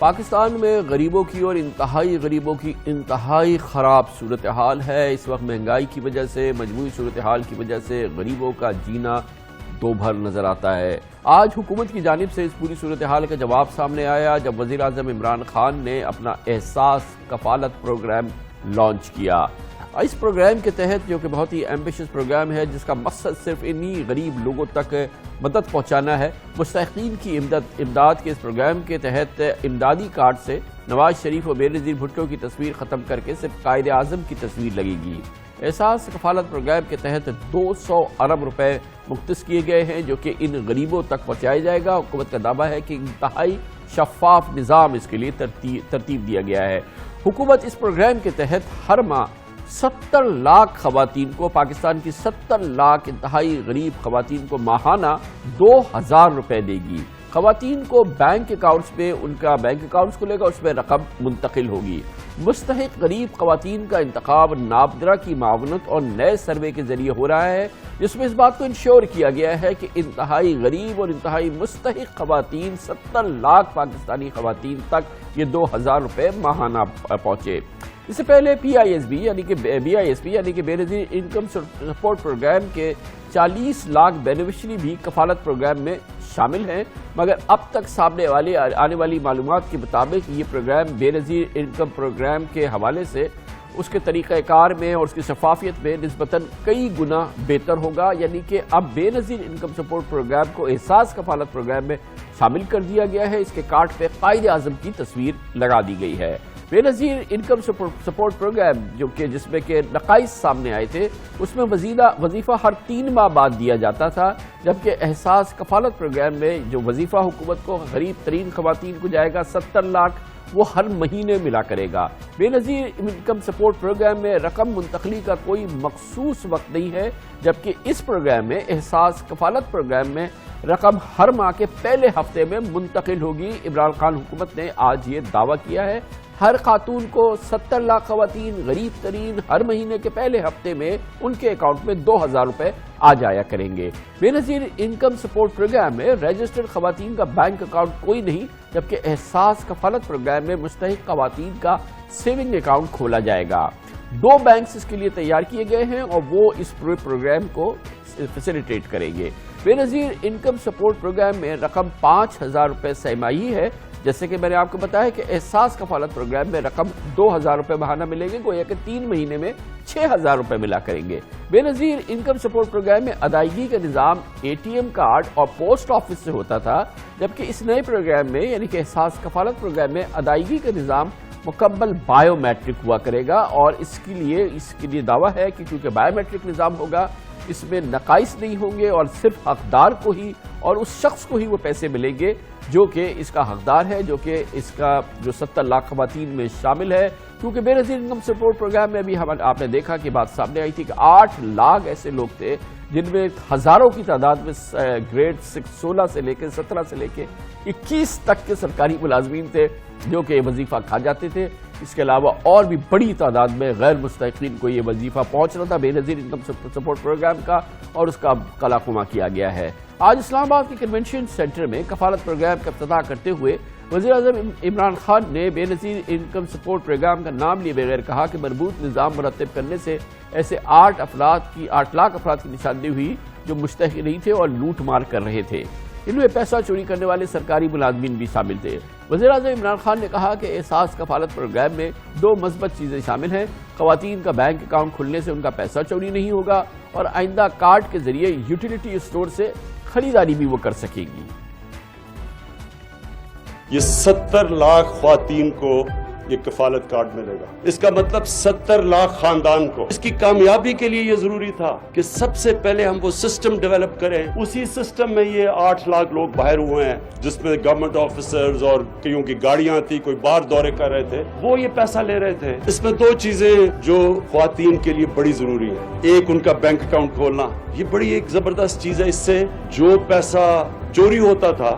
پاکستان میں غریبوں کی اور انتہائی غریبوں کی انتہائی خراب صورتحال ہے۔ اس وقت مہنگائی کی وجہ سے، مجموعی صورتحال کی وجہ سے غریبوں کا جینا دو بھر نظر آتا ہے۔ آج حکومت کی جانب سے اس پوری صورتحال کا جواب سامنے آیا جب وزیر اعظم عمران خان نے اپنا احساس کفالت پروگرام لانچ کیا۔ اس پروگرام کے تحت، جو کہ بہت ہی ایمبیشس پروگرام ہے جس کا مقصد صرف انہی غریب لوگوں تک مدد پہنچانا ہے، مستحقین کی امداد کے اس پروگرام کے تحت امدادی کارڈ سے نواز شریف اور بینظیر بھٹو کی تصویر ختم کر کے صرف قائد اعظم کی تصویر لگے گی۔ احساس کفالت پروگرام کے تحت 200 ارب روپے مختص کیے گئے ہیں جو کہ ان غریبوں تک پہنچایا جائے گا۔ حکومت کا دعویٰ ہے کہ انتہائی شفاف نظام اس کے لیے ترتیب دیا گیا ہے۔ حکومت اس پروگرام کے تحت ہر ماہ 70 لاکھ خواتین کو، پاکستان کی 70 لاکھ انتہائی غریب خواتین کو ماہانہ 2000 روپے دے گی۔ خواتین کو بینک اکاؤنٹس میں ان کا بینک اکاؤنٹس کھلے گا، اس میں رقم منتقل ہوگی۔ مستحق غریب خواتین کا انتخاب نابدرا کی معاونت اور نئے سروے کے ذریعے ہو رہا ہے، جس میں اس بات کو انشور کیا گیا ہے کہ انتہائی غریب اور انتہائی مستحق خواتین 70 لاکھ پاکستانی خواتین تک یہ 2000 روپے ماہانہ پہنچے۔ اس سے پہلے بی آئی ایس پی یعنی کہ بینظیر انکم سپورٹ پروگرام کے 40 لاکھ بینیفیشری بھی کفالت پروگرام میں شامل ہیں، مگر اب تک سامنے آنے والی معلومات کے مطابق یہ پروگرام بینظیر انکم پروگرام کے حوالے سے اس کے طریقہ کار میں اور اس کی شفافیت میں نسبتاً کئی گنا بہتر ہوگا، یعنی کہ اب بینظیر انکم سپورٹ پروگرام کو احساس کفالت پروگرام میں شامل کر دیا گیا ہے۔ اس کے کارڈ پہ قائد اعظم کی تصویر لگا دی گئی ہے۔ بینظیر انکم سپورٹ پروگرام جس میں کہ نقائص سامنے آئے تھے، اس میں وظیفہ ہر 3 ماہ بعد دیا جاتا تھا، جبکہ احساس کفالت پروگرام میں جو وظیفہ حکومت کو غریب ترین خواتین کو جائے گا 70 لاکھ، وہ ہر مہینے ملا کرے گا۔ بینظیر انکم سپورٹ پروگرام میں رقم منتقلی کا کوئی مخصوص وقت نہیں ہے، جبکہ اس پروگرام میں احساس کفالت پروگرام میں رقم ہر ماہ کے پہلے ہفتے میں منتقل ہوگی۔ عمران خان حکومت نے آج یہ دعویٰ کیا ہے۔ ہر خاتون کو 70 لاکھ خواتین غریب ترین ہر مہینے کے پہلے ہفتے میں ان کے اکاؤنٹ میں 2000 روپے آ جایا کریں گے۔ بینظیر انکم سپورٹ پروگرام میں رجسٹرڈ خواتین کا بینک اکاؤنٹ کوئی نہیں، جبکہ احساس کفالت پروگرام میں مستحق خواتین کا سیونگ اکاؤنٹ کھولا جائے گا۔ 2 بینکس اس کے لیے تیار کیے گئے ہیں اور وہ اس پروگرام کو فیسیلیٹیٹ کریں گے۔ بینظیر انکم سپورٹ پروگرام میں رقم 5000 روپے سہ ماہی ہے، جیسے کہ میں نے آپ کو بتایا کہ احساس کفالت پروگرام میں رقم 2000 روپے ماہانہ ملیں گے، گویا کہ 3 مہینے میں 6000 روپے ملا کریں گے۔ بینظیر انکم سپورٹ پروگرام میں ادائیگی کا نظام ATM کارڈ اور پوسٹ آفس سے ہوتا تھا، جبکہ اس نئے پروگرام میں یعنی کہ احساس کفالت پروگرام میں ادائیگی کا نظام مکمل بائیو میٹرک ہوا کرے گا، اور اس کے لیے دعویٰ ہے کہ کیونکہ بائیو میٹرک نظام ہوگا، اس میں نقائص نہیں ہوں گے اور صرف حقدار کو ہی اور اس شخص کو ہی وہ پیسے ملیں گے جو کہ اس کا حقدار ہے، جو کہ اس کا 70 لاکھ خواتین میں شامل ہے۔ کیونکہ بینظیر انکم سپورٹ پروگرام میں بھی آپ نے دیکھا کہ بات سامنے آئی تھی کہ 8 لاکھ ایسے لوگ تھے جن میں ہزاروں کی تعداد میں گریڈ 16 سے لے کے 17 سے لے کے 21 تک کے سرکاری ملازمین تھے جو کہ وظیفہ کھا جاتے تھے۔ اس کے علاوہ اور بھی بڑی تعداد میں غیر مستحقین کو یہ وظیفہ پہنچ رہا تھا بینظیر انکم سپورٹ پروگرام کا، اور اس کا قلع قمع کیا گیا ہے۔ آج اسلام آباد کے کنونشن سینٹر میں کفالت پروگرام کا افتتاح کرتے ہوئے وزیر اعظم عمران خان نے بینظیر انکم سپورٹ پروگرام کا نام لیے بغیر کہا کہ مربوط نظام مرتب کرنے سے ایسے 8 لاکھ افراد کی نشاندہی ہوئی جو مستحق نہیں تھے اور لوٹ مار کر رہے تھے۔ ان میں پیسہ چوری کرنے والے سرکاری ملازمین بھی شامل تھے۔ وزیر اعظم عمران خان نے کہا کہ احساس کفالت پروگرام میں 2 مثبت چیزیں شامل ہیں۔ خواتین کا بینک اکاؤنٹ کھلنے سے ان کا پیسہ چوری نہیں ہوگا، اور آئندہ کارڈ کے ذریعے یوٹیلیٹی اسٹور سے خریداری بھی وہ کر سکے گی۔ یہ 70 لاکھ خواتین کو یہ کفالت کارڈ ملے گا۔ اس کا مطلب 70 لاکھ خاندان کو۔ اس کی کامیابی کے لیے یہ ضروری تھا کہ سب سے پہلے ہم وہ سسٹم ڈیولپ کریں۔ اسی سسٹم میں یہ 8 لاکھ لوگ باہر ہوئے ہیں، جس میں گورنمنٹ آفیسرز اور کئیوں کی گاڑیاں تھی، کوئی باہر دورے کر رہے تھے، وہ یہ پیسہ لے رہے تھے۔ اس میں 2 چیزیں جو خواتین کے لیے بڑی ضروری ہیں۔ ایک ان کا بینک اکاؤنٹ کھولنا، یہ بڑی ایک زبردست چیز ہے۔ اس سے جو پیسہ چوری ہوتا تھا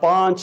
5